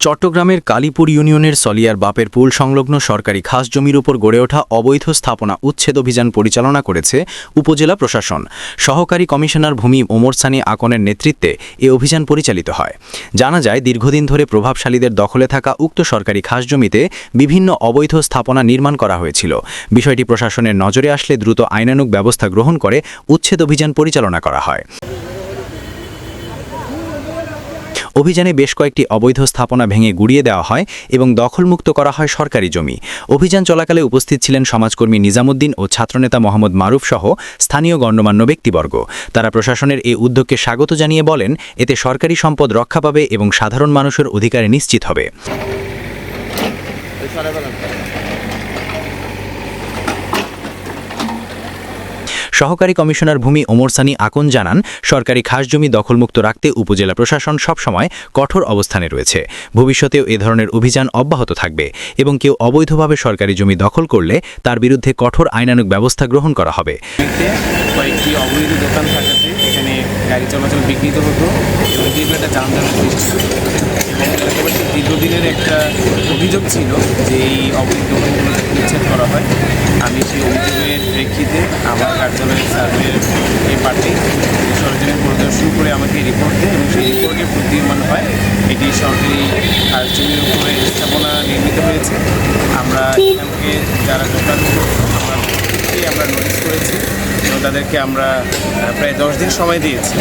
চট্টগ্রামের কালীপুর ইউনিয়নের সলিয়ার বাপের পুল সংলগ্ন সরকারি খাস জমির উপর গড়ে ওঠা অবৈধ স্থাপনা উচ্ছেদ অভিযান পরিচালনা করেছে উপজেলা প্রশাসন। সহকারী কমিশনার ভূমি ওমর সানি আকনের নেতৃত্বে এ অভিযান পরিচালিত হয়। জানা যায়, দীর্ঘদিন ধরে প্রভাবশালীদের দখলে থাকা উক্ত সরকারি খাস জমিতে বিভিন্ন অবৈধ স্থাপনা নির্মাণ করা হয়েছিল। বিষয়টি প্রশাসনের নজরে আসলে দ্রুত আইনানুগ ব্যবস্থা গ্রহণ করে উচ্ছেদ অভিযান পরিচালনা করা হয়। অভিযানে বেশ কয়েকটি অবৈধ স্থাপনা ভেঙে গুড়িয়ে দেওয়া হয় এবং দখলমুক্ত করা হয় সরকারি জমি। অভিযান চলাকালে উপস্থিত ছিলেন সমাজকর্মী নিজামুদ্দিন ও ছাত্রনেতা মোহাম্মদ মারুফ সহ স্থানীয় গণ্যমান্য ব্যক্তিবর্গ। তারা প্রশাসনের এই উদ্যোগকে স্বাগত জানিয়ে বলেন, এতে সরকারি সম্পদ রক্ষা পাবে এবং সাধারণ মানুষের অধিকার নিশ্চিত হবে। সহকারী কমিশনার ভূমি ওমর সানি আকন জানান, সরকারি খাস জমি দখলমুক্ত রাখতে উপজেলা প্রশাসন সবসময় কঠোর অবস্থানে রয়েছে। ভবিষ্যতেও এ ধরনের অভিযান অব্যাহত থাকবে এবং কেউ অবৈধভাবে সরকারি জমি দখল করলে তার বিরুদ্ধে কঠোর আইনানুগ ব্যবস্থা গ্রহণ করা হবে। কয়েকটি অবৈধ দোকান থাকাতে এখানে গাড়ি চলাচল বিঘ্নিত হতো এবং দীর্ঘ একটা যানজট সৃষ্টি হতো এবং এলাকাবাসীর দীর্ঘদিনের একটা অভিযোগ ছিল যে এই অবৈধ দোকানগুলো উচ্ছেদ করা হয়। আমি সেই অভিযোগের প্রেক্ষিতে আমার কার্যালয়ের সার্ভের এই পার্টি সরজমিন পরিদর্শন করে আমাকে রিপোর্ট দেয় এবং সেই রিপোর্টে প্রতীয়মান হয় এটি সরকারি খাস জমির উপরে স্থাপনা নির্মিত হয়েছে। আমরা এখানকে যারা দোকানগুলো আমরা নোটিশ করেছি এবং তাদেরকে আমরা প্রায় 10 দিন সময় দিয়েছি।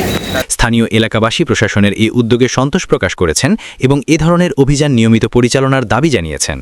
স্থানীয় এলাকাবাসী প্রশাসনের এই উদ্যোগে সন্তোষ প্রকাশ করেছেন এবং এ ধরনের অভিযান নিয়মিত পরিচালনার দাবি জানিয়েছেন।